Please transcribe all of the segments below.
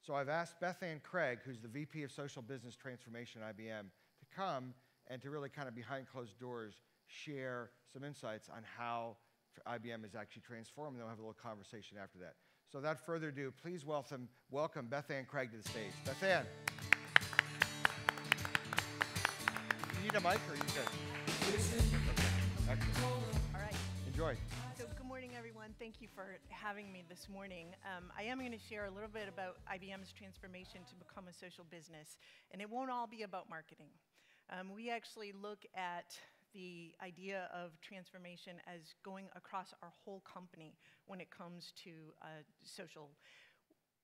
So I've asked Bethann Cregg, who's the VP of Social Business Transformation at IBM, to come and to really kind of behind closed doors share some insights on how IBM is actually transforming. Then we'll have a little conversation after that. So without further ado, please welcome Bethann Cregg to the stage. Bethann. You need a mic or are you good? Okay. Excellent. All right. Enjoy. So good morning, everyone. Thank you for having me this morning. I am going to share a little bit about IBM's transformation to become a social business, and it won't all be about marketing. We actually look at the idea of transformation as going across our whole company when it comes to social.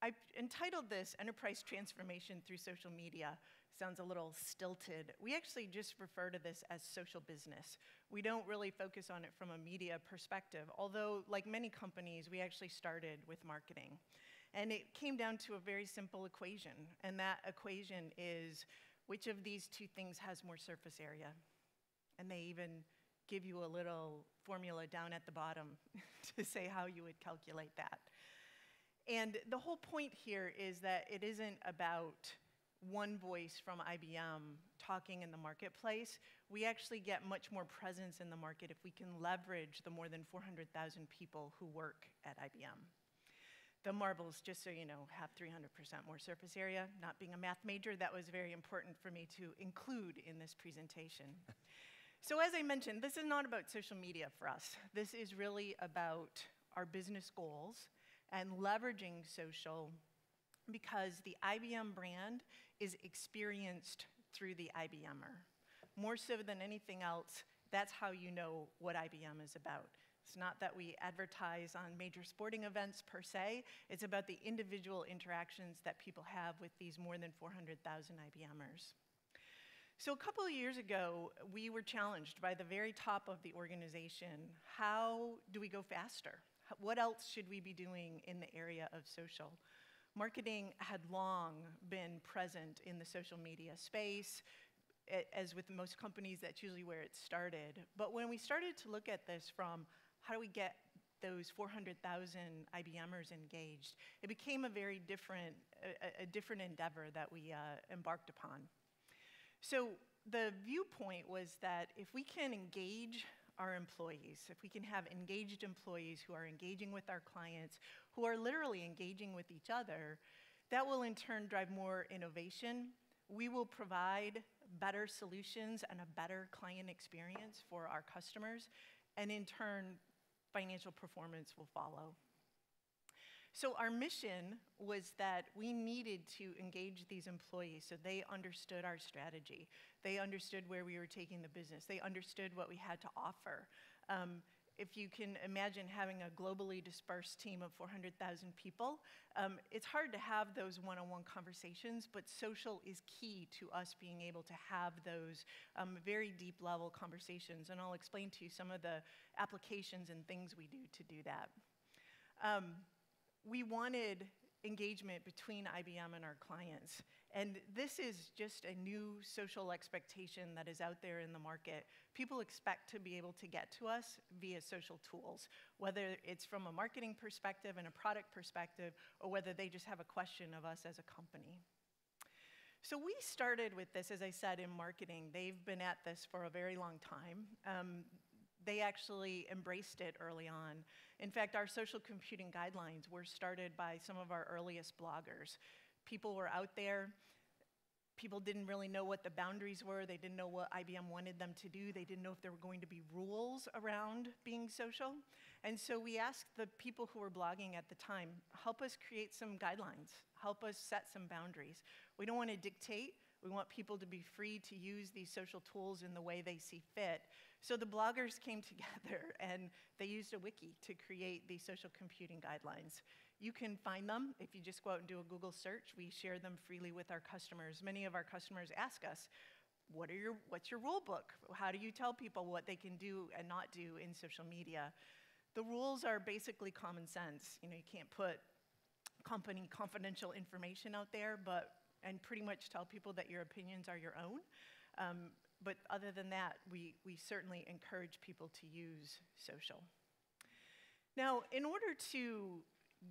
I've entitled this Enterprise Transformation Through Social Media. Sounds a little stilted. We actually just refer to this as social business. We don't really focus on it from a media perspective, although like many companies, we actually started with marketing. And it came down to a very simple equation, and that equation is which of these two things has more surface area? And they even give you a little formula down at the bottom to say how you would calculate that. And the whole point here is that it isn't about one voice from IBM talking in the marketplace. We actually get much more presence in the market if we can leverage the more than 400,000 people who work at IBM. The marbles, just so you know, have 300% more surface area. Not being a math major, that was very important for me to include in this presentation. So as I mentioned, this is not about social media for us. This is really about our business goals and leveraging social because the IBM brand is experienced through the IBMer. More so than anything else, that's how you know what IBM is about. It's not that we advertise on major sporting events per se, it's about the individual interactions that people have with these more than 400,000 IBMers. So a couple of years ago, we were challenged by the very top of the organization. How do we go faster? What else should we be doing in the area of social? Marketing had long been present in the social media space. As with most companies, that's usually where it started. But when we started to look at this from how do we get those 400,000 IBMers engaged, it became a very different endeavor that we embarked upon. So the viewpoint was that if we can engage our employees, if we can have engaged employees who are engaging with our clients, who are literally engaging with each other, that will in turn drive more innovation. We will provide better solutions and a better client experience for our customers, and in turn, financial performance will follow. So our mission was that we needed to engage these employees so they understood our strategy. They understood where we were taking the business. They understood what we had to offer. If you can imagine having a globally dispersed team of 400,000 people, it's hard to have those one-on-one conversations, but social is key to us being able to have those very deep level conversations. And I'll explain to you some of the applications and things we do to do that. We wanted engagement between IBM and our clients. And this is just a new social expectation that is out there in the market. People expect to be able to get to us via social tools, whether it's from a marketing perspective and a product perspective, or whether they just have a question of us as a company. So we started with this, as I said, in marketing. They've been at this for a very long time. They actually embraced it early on. In fact, our social computing guidelines were started by some of our earliest bloggers. People were out there. People didn't really know what the boundaries were. They didn't know what IBM wanted them to do. They didn't know if there were going to be rules around being social. And so we asked the people who were blogging at the time, help us create some guidelines. Help us set some boundaries. We don't want to dictate. We want people to be free to use these social tools in the way they see fit. So the bloggers came together and they used a wiki to create these social computing guidelines. You can find them if you just go out and do a Google search. We share them freely with our customers. Many of our customers ask us, what's your rule book? How do you tell people what they can do and not do in social media? The rules are basically common sense. You can't put company confidential information out there, and pretty much tell people that your opinions are your own. But other than that, we certainly encourage people to use social. Now, in order to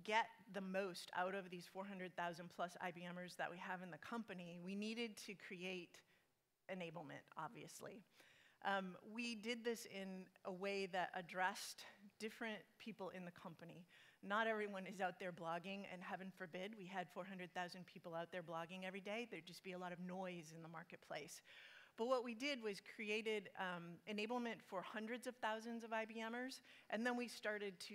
get the most out of these 400,000 plus IBMers that we have in the company, we needed to create enablement, obviously. We did this in a way that addressed different people in the company. Not everyone is out there blogging, and heaven forbid we had 400,000 people out there blogging every day. There'd just be a lot of noise in the marketplace. But what we did was created enablement for hundreds of thousands of IBMers, and then we started to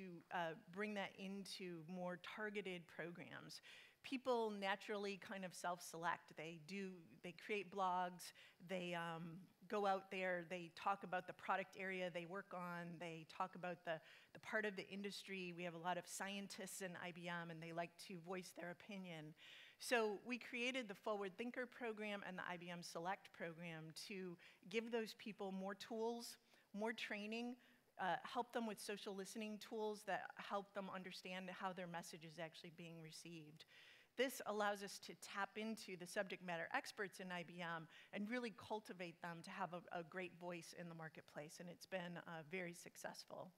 bring that into more targeted programs. People naturally kind of self-select. They create blogs, they go out there, they talk about the product area they work on, they talk about the part of the industry. We have a lot of scientists in IBM, and they like to voice their opinion. So we created the Forward Thinker program and the IBM Select program to give those people more tools, more training, help them with social listening tools that help them understand how their message is actually being received. This allows us to tap into the subject matter experts in IBM and really cultivate them to have a great voice in the marketplace, and it's been very successful.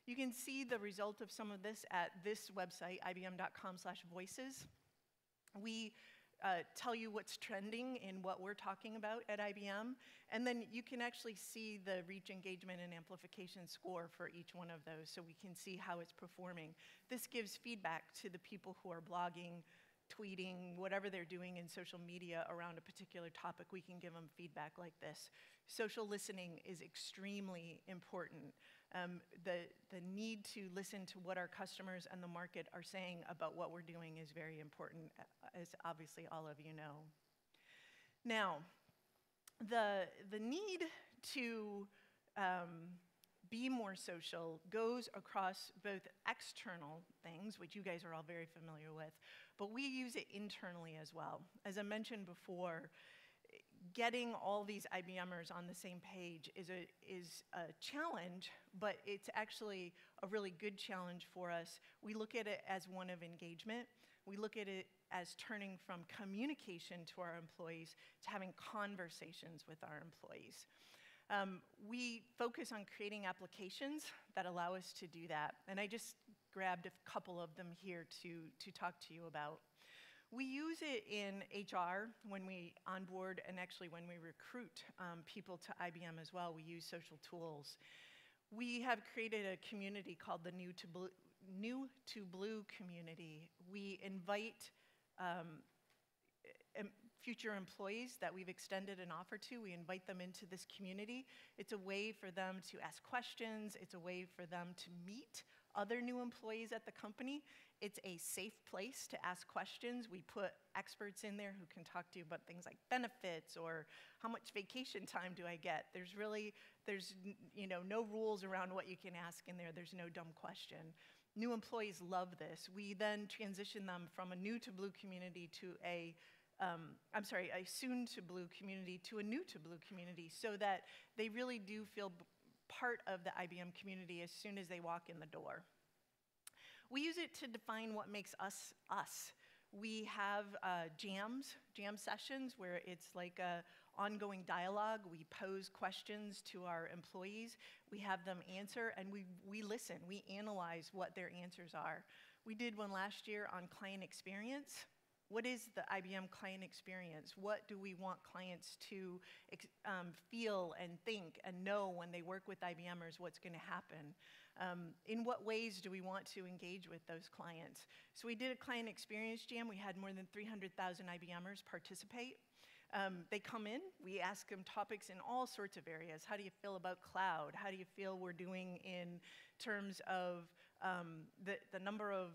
You can see the result of some of this at this website, ibm.com/voices. We tell you what's trending in what we're talking about at IBM, and then you can actually see the reach, engagement, and amplification score for each one of those, so we can see how it's performing. This gives feedback to the people who are blogging, tweeting, whatever they're doing in social media around a particular topic. We can give them feedback like this. Social listening is extremely important. The need to listen to what our customers and the market are saying about what we're doing is very important, as obviously all of you know. Now, the need to be more social goes across both external things, which you guys are all very familiar with, but we use it internally as well. As I mentioned before, getting all these IBMers on the same page is a challenge, but it's actually a really good challenge for us. We look at it as one of engagement. We look at it as turning from communication to our employees to having conversations with our employees. We focus on creating applications that allow us to do that, and I just grabbed a couple of them here to talk to you about. We use it in HR when we onboard, and actually when we recruit people to IBM as well. We use social tools. We have created a community called the New to Blue community. We invite future employees that we've extended an offer to. We invite them into this community. It's a way for them to ask questions. It's a way for them to meet other new employees at the company. It's a safe place to ask questions. We put experts in there who can talk to you about things like benefits or how much vacation time do I get. There's no rules around what you can ask in there. There's no dumb question. New employees love this. We then transition them from a New to Blue community to a soon to Blue community to a New to Blue community, so that they really do feel part of the IBM community as soon as they walk in the door. We use it to define what makes us us. We have jam sessions where it's like an ongoing dialogue. We pose questions to our employees. We have them answer, and we listen. We analyze what their answers are. We did one last year on client experience. What is the IBM client experience? What do we want clients to feel and think and know when they work with IBMers? What's going to happen? In what ways do we want to engage with those clients? So we did a client experience jam. We had more than 300,000 IBMers participate. They come in, we ask them topics in all sorts of areas. How do you feel about cloud? How do you feel we're doing in terms of the number of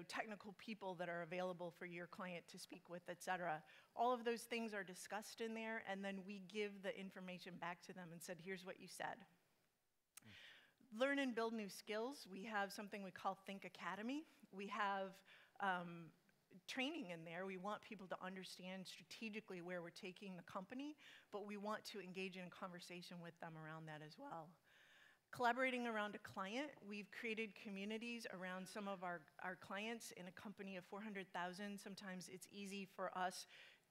technical people that are available for your client to speak with, et cetera? All of those things are discussed in there, and then we give the information back to them and said, here's what you said. Learn and build new skills. We have something we call Think Academy. We have training in there. We want people to understand strategically where we're taking the company, but we want to engage in a conversation with them around that as well. Collaborating around a client, we've created communities around some of our clients. In a company of 400,000, sometimes it's easy for us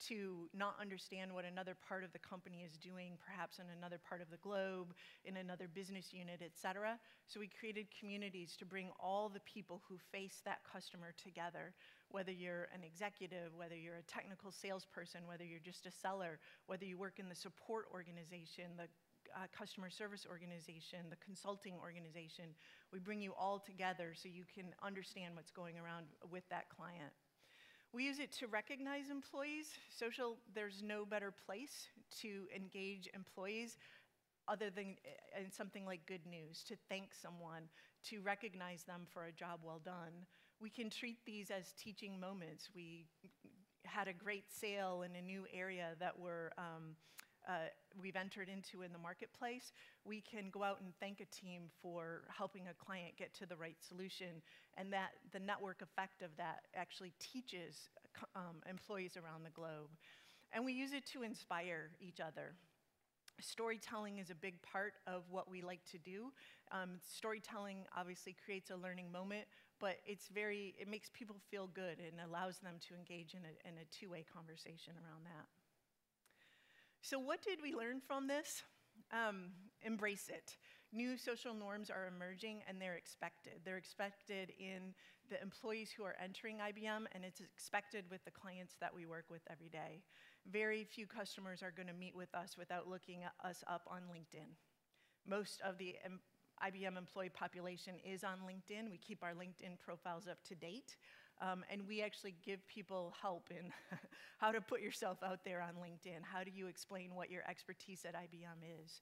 to not understand what another part of the company is doing, perhaps in another part of the globe, in another business unit, et cetera. So we created communities to bring all the people who face that customer together, whether you're an executive, whether you're a technical salesperson, whether you're just a seller, whether you work in the support organization, the customer service organization, the consulting organization. We bring you all together so you can understand what's going around with that client. We use it to recognize employees. There's no better place to engage employees other than in something like good news, to thank someone, to recognize them for a job well done. We can treat these as teaching moments. We had a great sale in a new area that we've entered into in the marketplace. We can go out and thank a team for helping a client get to the right solution, and that the network effect of that actually teaches employees around the globe. And we use it to inspire each other. Storytelling is a big part of what we like to do. Storytelling obviously creates a learning moment, but it makes people feel good and allows them to engage in a two-way conversation around that. So what did we learn from this? Embrace it. New social norms are emerging and they're expected. They're expected in the employees who are entering IBM, and it's expected with the clients that we work with every day. Very few customers are going to meet with us without looking us up on LinkedIn. Most of the IBM employee population is on LinkedIn. We keep our LinkedIn profiles up to date. And we actually give people help in how to put yourself out there on LinkedIn. How do you explain what your expertise at IBM is?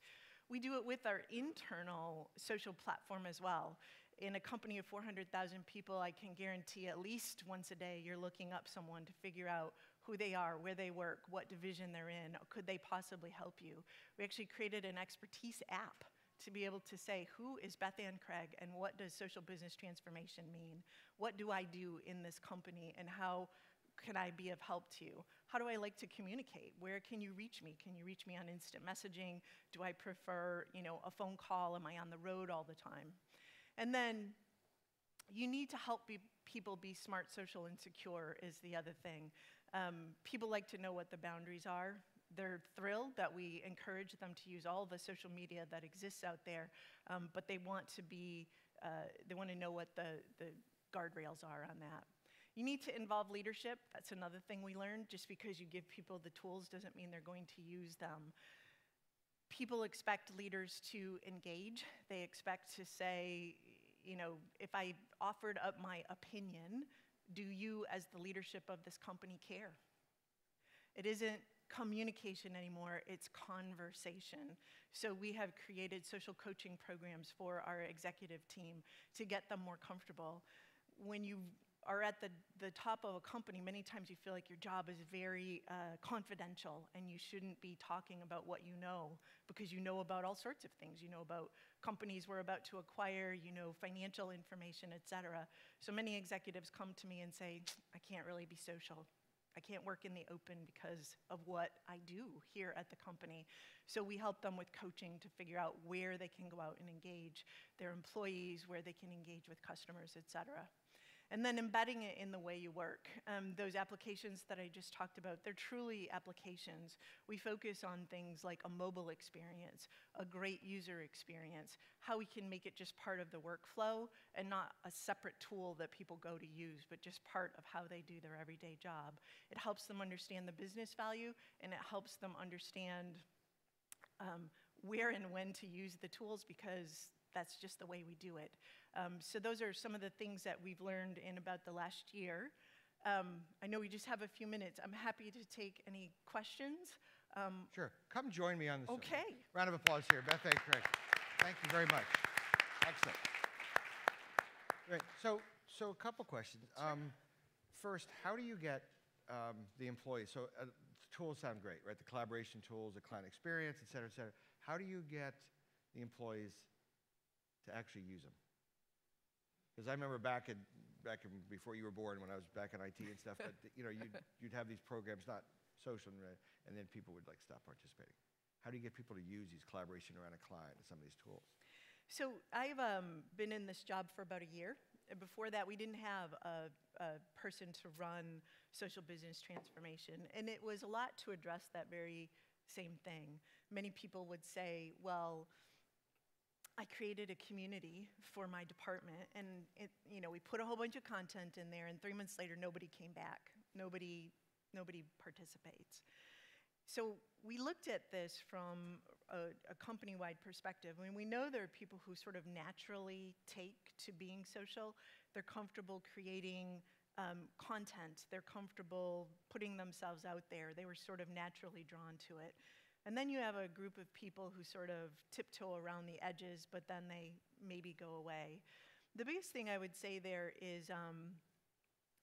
We do it with our internal social platform as well. In a company of 400,000 people, I can guarantee at least once a day you're looking up someone to figure out who they are, where they work, what division they're in, could they possibly help you. We actually created an expertise app to be able to say, who is Bethann Cregg and what does social business transformation mean? What do I do in this company and how can I be of help to you? How do I like to communicate? Where can you reach me? Can you reach me on instant messaging? Do I prefer, a phone call? Am I on the road all the time? And then you need to help people be smart, social, and secure is the other thing. People like to know what the boundaries are. They're thrilled that we encourage them to use all the social media that exists out there, but they want to know what the guardrails are on that. You need to involve leadership. That's another thing we learned. Just because you give people the tools doesn't mean they're going to use them. People expect leaders to engage. They expect to say, if I offered up my opinion, do you, as the leadership of this company, care? It isn't communication anymore, it's conversation. So we have created social coaching programs for our executive team to get them more comfortable. When you are at the top of a company, many times you feel like your job is very confidential and you shouldn't be talking about what you know, because you know about all sorts of things. You know about companies we're about to acquire, financial information, et cetera. So many executives come to me and say, I can't really be social. I can't work in the open because of what I do here at the company. So we help them with coaching to figure out where they can go out and engage their employees, where they can engage with customers, et cetera. And then embedding it in the way you work. Those applications that I just talked about, they're truly applications. We focus on things like a mobile experience, a great user experience, how we can make it just part of the workflow and not a separate tool that people go to use, but just part of how they do their everyday job. It helps them understand the business value, and it helps them understand where and when to use the tools, because that's just the way we do it. So those are some of the things that we've learned in about the last year. I know we just have a few minutes. I'm happy to take any questions. Sure. Come join me on this. Okay. Round of applause here. Bethann Cregg. Thank you very much. Excellent. Great. So a couple questions. Sure. First, how do you get the employees? So the tools sound great, right? The collaboration tools, the client experience, et cetera, et cetera. How do you get the employees to actually use them? Because I remember back in before you were born, when I was back in IT and stuff, but you'd have these programs, not social, and then people would stop participating. How do you get people to use these collaboration around a client and some of these tools? So I've been in this job for about a year. And before that, we didn't have a person to run social business transformation. And it was a lot to address that very same thing. Many people would say, well, I created a community for my department, and we put a whole bunch of content in there, and 3 months later, nobody came back. Nobody participates. So we looked at this from a company-wide perspective. I mean, we know there are people who sort of naturally take to being social. They're comfortable creating content. They're comfortable putting themselves out there. They were sort of naturally drawn to it. And then you have a group of people who sort of tiptoe around the edges, but then they maybe go away. The biggest thing I would say there is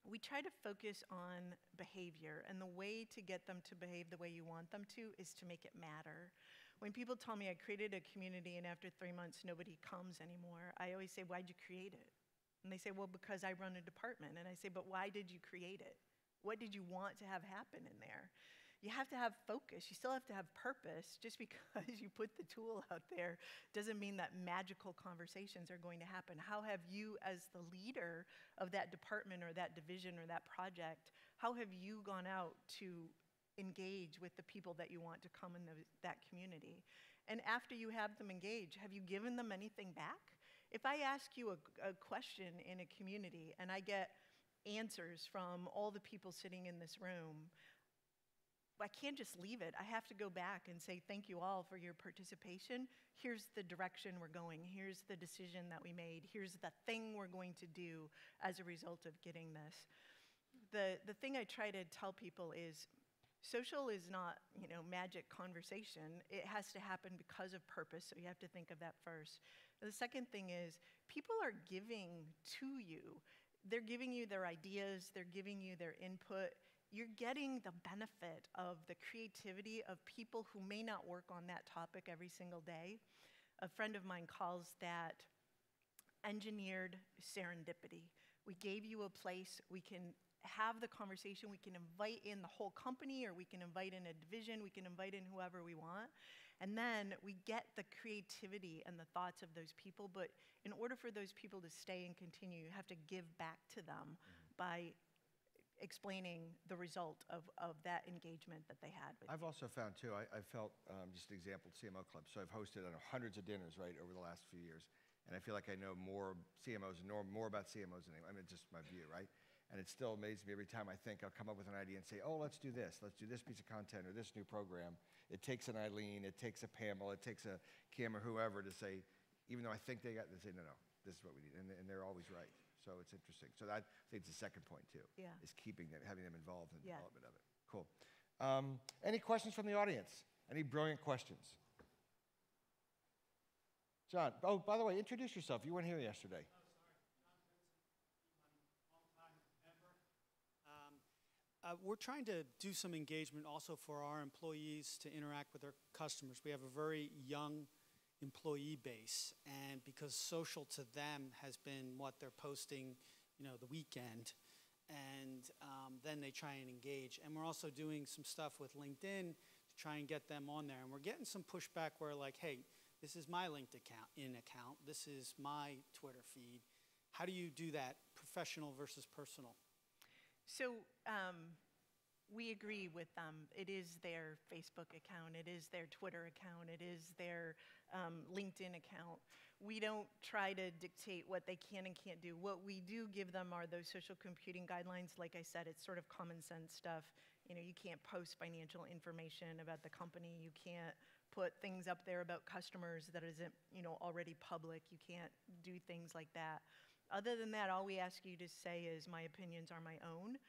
we try to focus on behavior, and the way to get them to behave the way you want them to is to make it matter. When people tell me I created a community and after 3 months nobody comes anymore, I always say, why'd you create it? And they say, well, because I run a department. And I say, but why did you create it? What did you want to have happen in there? You have to have focus. You still have to have purpose. Just because you put the tool out there doesn't mean that magical conversations are going to happen. How have you, as the leader of that department or that division or that project, how have you gone out to engage with the people that you want to come in that community? And after you have them engage, have you given them anything back? If I ask you a question in a community and I get answers from all the people sitting in this room, I can't just leave it. I have to go back and say, thank you all for your participation. Here's the direction we're going. Here's the decision that we made. Here's the thing we're going to do as a result of getting this. The thing I try to tell people is social is not, magic conversation. It has to happen because of purpose, so you have to think of that first. The second thing is people are giving to you. They're giving you their ideas. They're giving you their input. You're getting the benefit of the creativity of people who may not work on that topic every single day. A friend of mine calls that engineered serendipity. We gave you a place, we can have the conversation, we can invite in the whole company, or we can invite in a division, we can invite in whoever we want. And then we get the creativity and the thoughts of those people, but in order for those people to stay and continue, you have to give back to them by explaining the result of that engagement that they had with I've also found, too, I felt, just an example, CMO Club. So I've hosted, hundreds of dinners, right, over the last few years. And I feel like I know more CMOs, more about CMOs than anyone. I mean, just my view, right? And it still amazes me every time I think I'll come up with an idea and say, oh, let's do this piece of content or this new program. It takes an Eileen, it takes a Pamela, it takes a Kim or whoever to say, even though I think they say, no, this is what we need. And they're always right. So it's interesting. So I think it's the second point, too, is keeping them, having them involved in the development of it. Cool. Any questions from the audience? Any brilliant questions? John, oh, by the way, introduce yourself. You weren't here yesterday. We're trying to do some engagement also for our employees to interact with their customers. We have a very young employee base, and because social to them has been what they're posting, the weekend, and then they try and engage. And we're also doing some stuff with LinkedIn to try and get them on there. And we're getting some pushback where like, hey, this is my LinkedIn account, this is my Twitter feed. How do you do that, professional versus personal? So we agree with them. It is their Facebook account. It is their Twitter account. It is their LinkedIn account. We don't try to dictate what they can and can't do. What we do give them are those social computing guidelines. Like I said, it's sort of common sense stuff. You can't post financial information about the company. You can't put things up there about customers that isn't, already public. You can't do things like that. Other than that, all we ask you to say is my opinions are my own.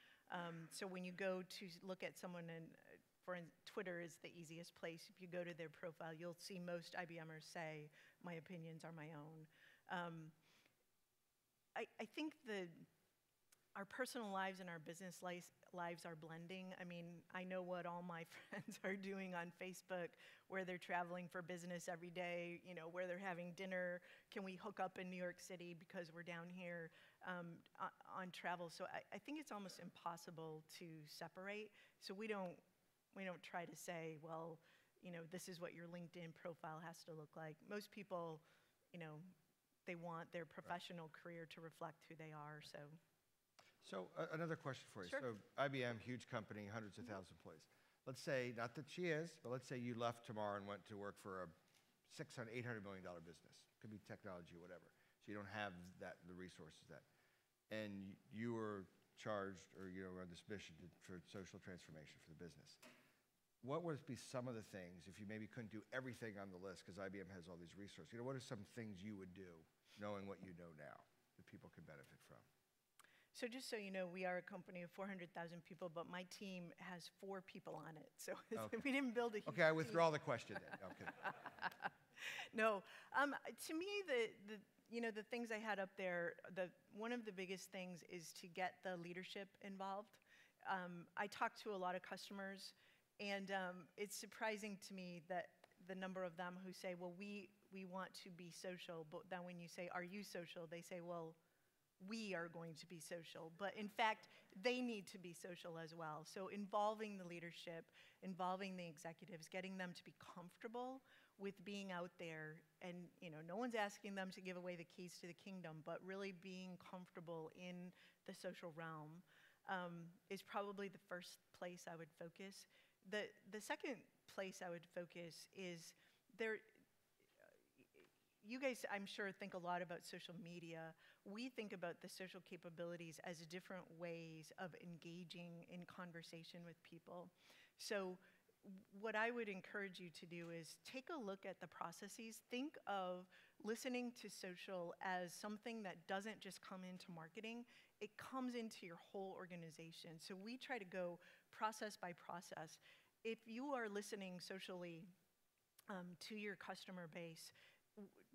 So when you go to look at someone, Twitter is the easiest place. If you go to their profile, you'll see most IBMers say my opinions are my own. I think our personal lives and our business lives are blending. I mean, I know what all my friends are doing on Facebook, where they're traveling for business every day, where they're having dinner. Can we hook up in New York City because we're down here on travel? So I think it's almost impossible to separate. So we don't try to say, well, this is what your LinkedIn profile has to look like. Most people, they want their professional career to reflect who they are. So another question for you. Sure. So IBM, huge company, hundreds of thousands of employees. Let's say, not that she is, but let's say you left tomorrow and went to work for a $600, $800 million business. Could be technology, whatever. So you don't have the resources and you were charged, or on this mission for social transformation for the business. What would be some of the things, if you maybe couldn't do everything on the list, because IBM has all these resources, what are some things you would do, knowing what you know now, that people can benefit from? So just so you know, we are a company of 400,000 people, but my team has 4 people on it. So Okay. we didn't build a huge Okay, I team. withdraw the question then. Okay. No, to me, the things I had up there, one of the biggest things is to get the leadership involved. I talk to a lot of customers, and it's surprising to me that the number of them who say, well, we want to be social, but then when you say, are you social, they say, well, we are going to be social. But in fact, they need to be social as well. So involving the leadership, involving the executives, getting them to be comfortable with being out there, and no one's asking them to give away the keys to the kingdom, but really being comfortable in the social realm is probably the first place I would focus. The second place I would focus is you guys, I'm sure, think a lot about social media. We think about the social capabilities as different ways of engaging in conversation with people. So what I would encourage you to do is take a look at the processes. Think of listening to social as something that doesn't just come into marketing, it comes into your whole organization. So we try to go process by process. If you are listening socially to your customer base,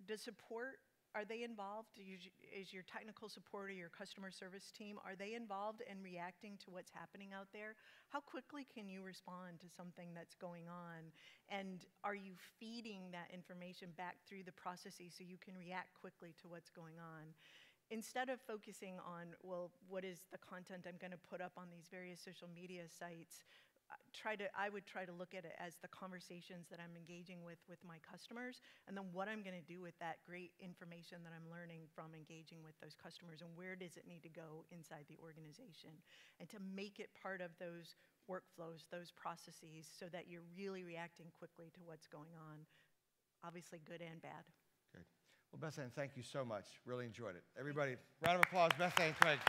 does support, are they involved? Is your technical support or your customer service team, are they involved in reacting to what's happening out there? How quickly can you respond to something that's going on? And are you feeding that information back through the processes so you can react quickly to what's going on? Instead of focusing on, well, what is the content I'm going to put up on these various social media sites, I would try to look at it as the conversations that I'm engaging with my customers, and then what I'm going to do with that great information that I'm learning from engaging with those customers, and where does it need to go inside the organization, and to make it part of those workflows, those processes, so that you're really reacting quickly to what's going on, obviously good and bad. Good. Well, Bethann, thank you so much. Really enjoyed it. Everybody, round of applause, Bethann Cregg.